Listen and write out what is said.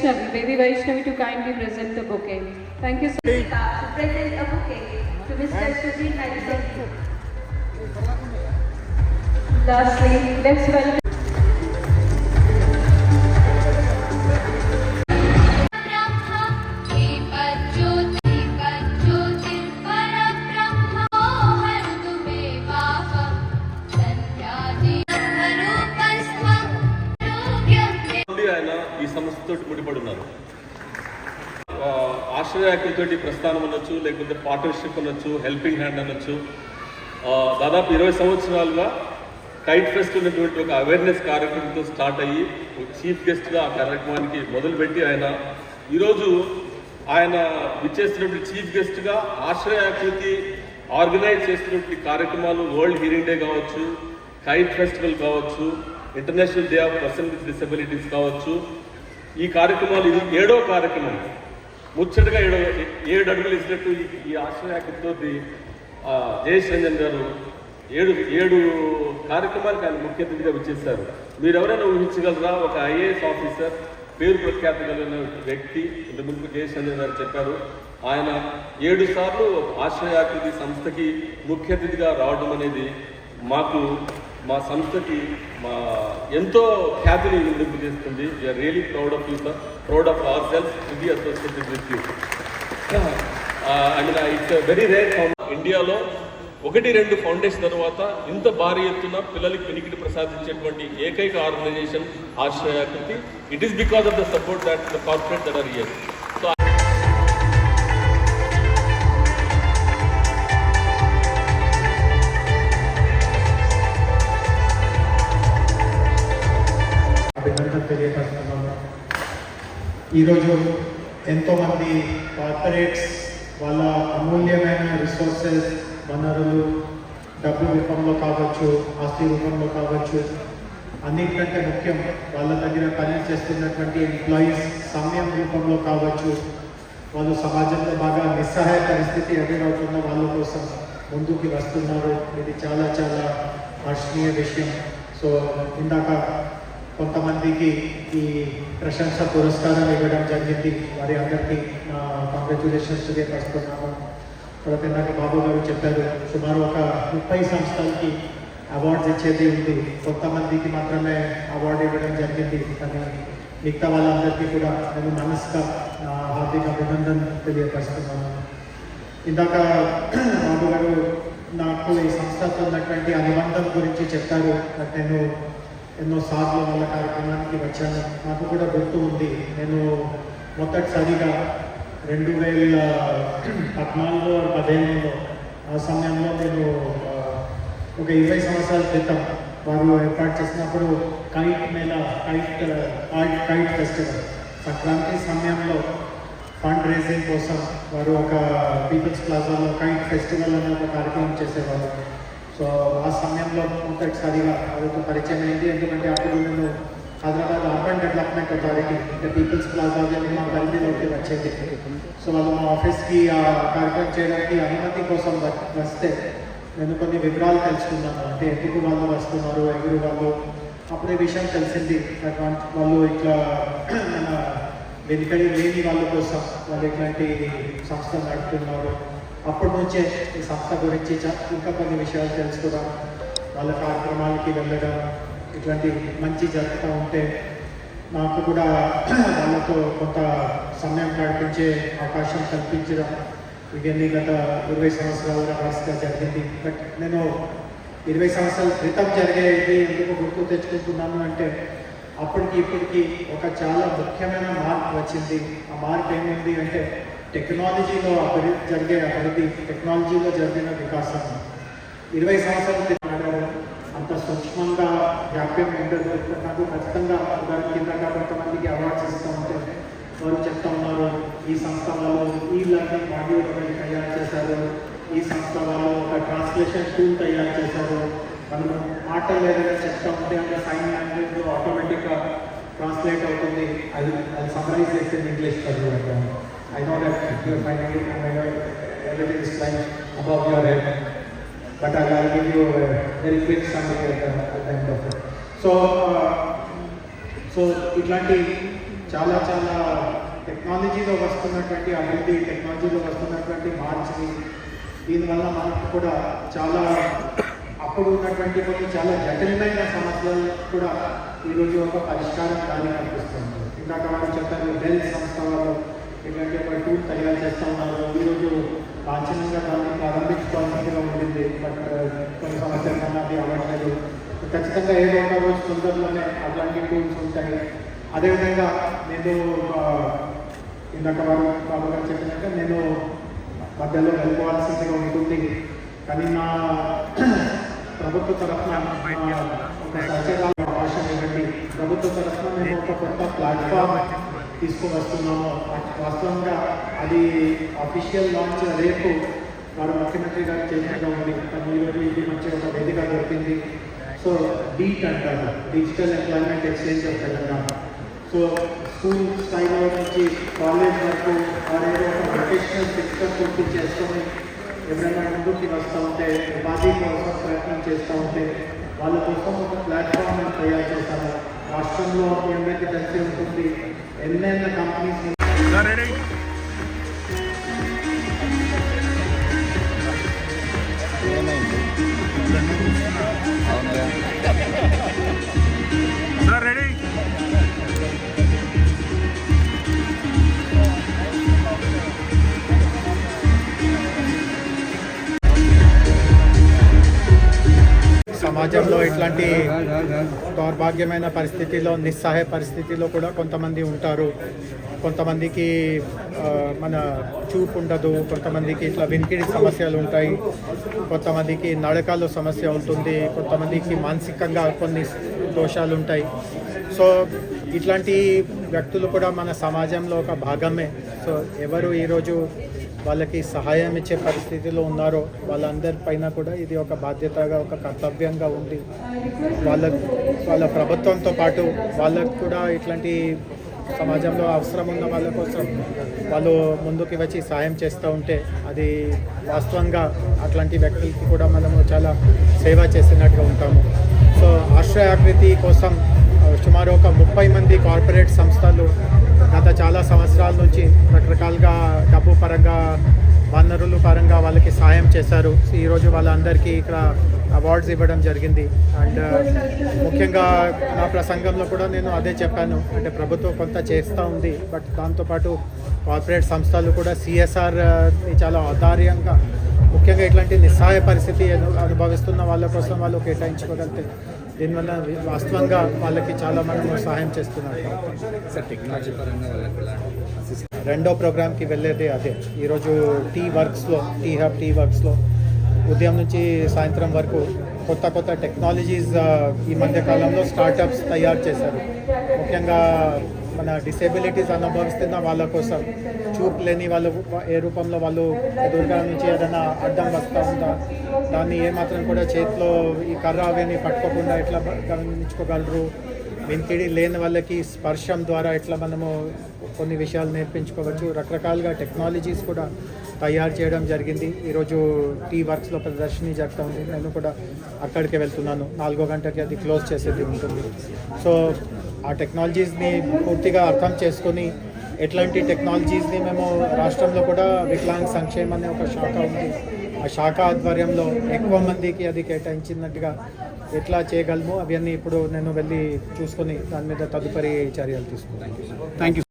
Vaishnavi, baby Vaishnavi, to kindly present the bouquet. Thank you so much. To present a bouquet to Mr. Sujit Madison. Lastly, let's welcome ఆయన ఈ సంస్థతో ముడిపడి ఉన్నారు. ఆశ్రయాకులతోటి ప్రస్థానం అనొచ్చు, లేకపోతే పార్ట్నర్షిప్ అనొచ్చు, హెల్పింగ్ హ్యాండ్ అనొచ్చు. దాదాపు 20 సంవత్సరాలుగా కైట్ ఫెస్ట్ ఉన్నటువంటి ఒక అవేర్నెస్ కార్యక్రమంతో స్టార్ట్ అయ్యి చీఫ్ గెస్ట్గా ఆ కార్యక్రమానికి మొదలుపెట్టి ఈరోజు ఆయన విచ్చేస్తున్నటువంటి చీఫ్ గెస్ట్గా ఆశ్రయాకృతి ఆర్గనైజ్ చేస్తున్నటువంటి కార్యక్రమాలు వరల్డ్ హీరింగ్ డే కావచ్చు, కైట్ ఫెస్టివల్ కావచ్చు, international day of person with disabilities కావచ్చు. ఈ కార్యక్రమాలు ఇది 7వ కార్యక్రమం. ముచ్చటగా 7 అడుగులు ఇచ్చినట్టు ఈ ఆశ్రయాకృతితో జయేష్ రంజన్ గారు 7 కార్యక్రమాలకు ఆయన ముఖ్య అతిథిగా విచ్చేశారు. మీరు ఎవరైనా ఊహించగలరా? ఒక ఐఏఎస్ ఆఫీసర్, పేరు ప్రఖ్యాతి కలిగిన వ్యక్తి, ఇంతకుముందు జయేష్ రంజన్ గారు చెప్పారు, ఆయన 7 సార్లు ఆశ్రయాకృతి సంస్థకి ముఖ్య అతిథిగా రావడం అనేది మా సంస్థకి ఎంతో ఖ్యాతిని వృద్ధి చేస్తుంది. We're really proud of you sir, proud of our self to be associated with you. I mean it's very rare ఇండియాలో 1-2 ఫౌండేషన్ తర్వాత ఇంత భారీ ఎత్తున పిల్లలకి వెనికిడి ప్రసాదించేటువంటి ఏకైక organisation Ashrayakruti. It is because of the support that the corporate that are here. So అభినందన తెలియపరుస్తున్నాను. ఈరోజు ఎంతోమంది కార్పొరేట్స్ వాళ్ళ అమూల్యమైన రిసోర్సెస్, వనరులు, డబ్బు రూపంలో కావచ్చు, ఆస్తి రూపంలో కావచ్చు, అన్నిటికంటే ముఖ్యం వాళ్ళ దగ్గర పని చేస్తున్నటువంటి ఎంప్లాయీస్ సమయం రూపంలో కావచ్చు, వాళ్ళు సమాజంలో బాగా నిస్సహాయ పరిస్థితి ఎదురవుతున్న వాళ్ళ కోసం ముందుకు వస్తున్నారు. ఇది చాలా చాలా హర్షణీయ విషయం. సో ఇందాక కొంతమందికి ఈ ప్రశంస పురస్కారం ఇవ్వడం జరిగింది. వారి అందరికీ నా కంగ్రాచ్యులేషన్స్ తెలియపరుస్తున్నాను. తర్వాత నాకు బాబు గారు చెప్పారు, సుమారు ఒక 30 సంస్థలకి అవార్డ్స్ ఇచ్చేది ఉంది, కొంతమందికి మాత్రమే అవార్డు ఇవ్వడం జరిగింది. కానీ మిగతా వాళ్ళందరికీ కూడా నేను మనసుగా నా హార్దిక అభినందన తెలియపరుస్తున్నాను. ఇందాక బాబు గారు నాకు ఈ సంస్థతో ఉన్నటువంటి అనుబంధం గురించి చెప్పారు. నేను ఎన్నోసార్లు వాళ్ళ కార్యక్రమానికి వచ్చాను. నాకు కూడా గుర్తు ఉంది, నేను మొదటిసారిగా 2014-15లో ఆ సమయంలో నేను ఒక 20 సంవత్సరాల క్రితం వారు ఏర్పాటు చేసినప్పుడు kite Mela, kite festival, Sankranti సమయంలో ఫండ్ రేజింగ్ కోసం వారు ఒక పీపుల్స్ ప్లాజాలో కైట్ ఫెస్టివల్ అనే ఒక కార్యక్రమం చేసేవారు. సో ఆ సమయంలో మొదటిసారిగా వారితో పరిచయం అయింది. ఎందుకంటే అప్పుడు నేను హైదరాబాద్ అర్బన్ డెవలప్మెంట్ అథారిటీ, అంటే పీపుల్స్ ప్లాజా మా పరిధిలోకి వచ్చేది. సో వాళ్ళు మా ఆఫీస్కి ఆ కార్యక్రమం చేయడానికి అనుమతి కోసం వస్తే నేను కొన్ని వివరాలు తెలుసుకున్నాను. అంటే ఎందుకు వాళ్ళు వస్తున్నారు, ఎవరు వాళ్ళు. అప్పుడే విషయం తెలిసింది, వాళ్ళు ఇట్లా మన వెనుకడి లేని వాళ్ళ కోసం వాళ్ళు ఇట్లాంటి సంస్థ నడుపుతున్నారు. అప్పటి నుంచే ఈ సంస్థ గురించి ఇంకా కొన్ని విషయాలు తెలుసుకోవడం, వాళ్ళ కార్యక్రమాలకి వెళ్ళడం, ఇట్లాంటి మంచి జరుగుతూ ఉంటే నాకు కూడా వాళ్ళతో కొంత సమయం గడిపించే అవకాశం కల్పించడం ఇవన్నీ గత 20 సంవత్సరాలుగా వరుసగా జరిగింది. బట్ నేను 20 సంవత్సరాల క్రితం జరిగేది ఎందుకు గుర్తు తెచ్చుకుంటున్నాను అంటే, అప్పటికి ఇప్పటికీ ఒక చాలా ముఖ్యమైన మార్పు వచ్చింది. ఆ మార్పు ఏమైంది అంటే, టెక్నాలజీలో జరిగే అభివృద్ధి, టెక్నాలజీలో జరిగిన వికాసం. 20 సంవత్సరాల క్రితం అంత సూక్ష్మంగా వ్యాప్యం ఉండదు. నాకు ఖచ్చితంగా దాని కింద కొంతమందికి అవార్డ్స్ ఇస్తూ ఉంటే వారు చెప్తా ఉన్నారు, ఈ సంస్థ వాళ్ళు ఈ లెర్నింగ్ మాడ్యూల్ ఒకటి తయారు చేశారు, ఈ సంస్థ వాళ్ళు ఒక ట్రాన్స్లేషన్ టూల్ తయారు చేశారు. మనము మాటలు ఏదైనా చెప్తా ఉంటే అంటే సైన్ లాంగ్వేజ్లో ఆటోమేటిక్గా ట్రాన్స్లేట్ అవుతుంది. అది సమ్మరైజ్ చేస్తే ఇంగ్లీష్ చదువు. I know that you are finding it and I know everything is flying above your head, but I will give you a very quick summary at the end of it. So ఇట్లాంటి చాలా చాలా టెక్నాలజీలో వస్తున్నటువంటి అభివృద్ధి, టెక్నాలజీలో వస్తున్నటువంటి మార్పుని, దీనివల్ల మనకు కూడా చాలా అప్పుడు ఉన్నటువంటి కొన్ని చాలా జటిలమైన సమస్యలు కూడా ఈరోజు ఒక పరిష్కారం దాని కనిపిస్తుంది. ఇందాక వారు చెప్పారు డెల్ సంస్థ వారు ఇట్లాంటి ఒక టూల్ తయారు చేస్తూ ఉన్నారు. ఈరోజు లాంఛనంగా దాన్ని ప్రారంభించుకోవాల్సిందిగా ఉండింది, బట్ కొన్ని సమస్యల వల్ల అది అవ్వట్లేదు. ఖచ్చితంగా ఏదో ఒక రోజు తొందరలోనే అట్లాంటి టూల్స్ ఉంటాయి. అదేవిధంగా నేను ఇందాక వారు బాబు గారు చెప్పినట్టు నేను మధ్యలో వెళ్ళిపోవాల్సిందిగా ఉంటుంది, కానీ నా ప్రభుత్వ తరఫున ఒక సహకారాల అవకాశం ఇవ్వండి. ప్రభుత్వ తరఫున మేము ఒక కొత్త ప్లాట్ఫామ్ తీసుకువస్తున్నాము. వాస్తవంగా అది అఫీషియల్ లాంచ్ రేపు వారు ముఖ్యమంత్రి గారు చేసినట్టుగా ఉంది, కానీ ఈరోజు ఇది మంచి ఒక వేదిక దొరికింది. సో డీట్ అంటారు, digital employment exchange of Telangana. So school స్థాయిలో నుంచి కాలేజ్ వరకు వారేదో ఒక ప్రొఫెషనల్ శిక్షణ పూర్తి చేసుకొని ఎవరైనా ముందుకి వస్తూ ఉంటే, ఉపాధి కోసం ప్రయత్నం చేస్తూ ఉంటే వాళ్ళ కోసం ఒక ప్లాట్ఫామ్ తయారు చేశాము. రాష్ట్రంలో మీ అందరికీ తెలిసి ఉంటుంది ఎన్నెన్న కంపెనీస్ సమాజంలో ఇట్లాంటి దౌర్భాగ్యమైన పరిస్థితిలో, నిస్సహాయ పరిస్థితిలో కూడా కొంతమంది ఉంటారు. కొంతమందికి మన చూపు ఉండదు, కొంతమందికి ఇట్లా వినికిడి సమస్యలు ఉంటాయి, కొంతమందికి నడకలో సమస్య ఉంటుంది, కొంతమందికి మానసికంగా కొన్ని దోషాలు ఉంటాయి. సో ఇట్లాంటి వ్యక్తులు కూడా మన సమాజంలో ఒక భాగమే. సో ఎవరు ఈరోజు వాళ్ళకి సహాయం ఇచ్చే పరిస్థితిలో ఉన్నారో వాళ్ళందరిపైన కూడా ఇది ఒక బాధ్యతగా, ఒక కర్తవ్యంగా ఉంది. వాళ్ళ ప్రభుత్వంతో పాటు వాళ్ళకు కూడా ఇట్లాంటి సమాజంలో అవసరం ఉన్న వాళ్ళ కోసం వాళ్ళు ముందుకు వచ్చి సహాయం చేస్తూ ఉంటే అది వాస్తవంగా అట్లాంటి వ్యక్తులకి కూడా మనము చాలా సేవ చేసినట్టుగా ఉంటాము. సో ఆశ్రయాకృతి కోసం సుమారు ఒక 30 మంది కార్పొరేట్ సంస్థలు గత చాలా సంవత్సరాల నుంచి రకరకాలుగా డబ్బు పరంగా, వనరుల పరంగా వాళ్ళకి సహాయం చేశారు. ఈరోజు వాళ్ళందరికీ ఇక్కడ అవార్డ్స్ ఇవ్వడం జరిగింది. అండ్ ముఖ్యంగా నా ప్రసంగంలో కూడా నేను అదే చెప్పాను, అంటే ప్రభుత్వం కొంత చేస్తూ ఉంది, బట్ దాంతోపాటు కార్పొరేట్ సంస్థలు కూడా CSRని చాలా ఆధార్యంగా, ముఖ్యంగా ఇట్లాంటి నిస్సహాయ పరిస్థితి అనుభవిస్తున్న వాళ్ళ కోసం వాళ్ళు కేటాయించుకోగలిగితే దీనివల్ల వాస్తవంగా వాళ్ళకి చాలా మనము సహాయం చేస్తున్నారు. రెండో ప్రోగ్రామ్కి వెళ్ళేది అదే. ఈరోజు టీ వర్క్స్లో ఉదయం నుంచి సాయంత్రం వరకు కొత్త టెక్నాలజీస్ ఈ మధ్య కాలంలో స్టార్టప్స్ తయారు చేశారు. ముఖ్యంగా మన డిసేబిలిటీస్ అనుభవిస్తున్న వాళ్ళ కోసం, చూపు లేని వాళ్ళు ఏ రూపంలో వాళ్ళు ఎదురుగా నుంచి ఏదైనా అడ్డం వస్తూ ఉందా, దాన్ని ఏమాత్రం కూడా చేతిలో ఈ కర్ర అవన్నీ పట్టుకోకుండా ఎట్లా గమనించుకోగలరు, వినికిడి లేని వాళ్ళకి స్పర్శం ద్వారా ఎట్లా మనము కొన్ని విషయాలు నేర్పించుకోవచ్చు. రకరకాలుగా టెక్నాలజీస్ కూడా తయారు చేయడం జరిగింది. ఈరోజు టీ వర్క్స్లో ప్రదర్శన జరుగుతూ ఉంది. నేను కూడా అక్కడికి వెళ్తున్నాను. 4 గంటలకి అది క్లోజ్ చేసేది ఉంటుంది. సో ఆ టెక్నాలజీస్ని పూర్తిగా అర్థం చేసుకొని ఎట్లాంటి టెక్నాలజీస్ని మేము రాష్ట్రంలో కూడా వికలాంగ సంక్షేమం అనే ఒక శాఖ ఉంది, ఆ శాఖ ఆధ్వర్యంలో ఎక్కువ మందికి అది కేటాయించినట్టుగా ఎట్లా చేయగలము అవన్నీ ఇప్పుడు నేను వెళ్ళి చూసుకొని దాని మీద తదుపరి చర్యలు తీసుకుంటాను. Thank you.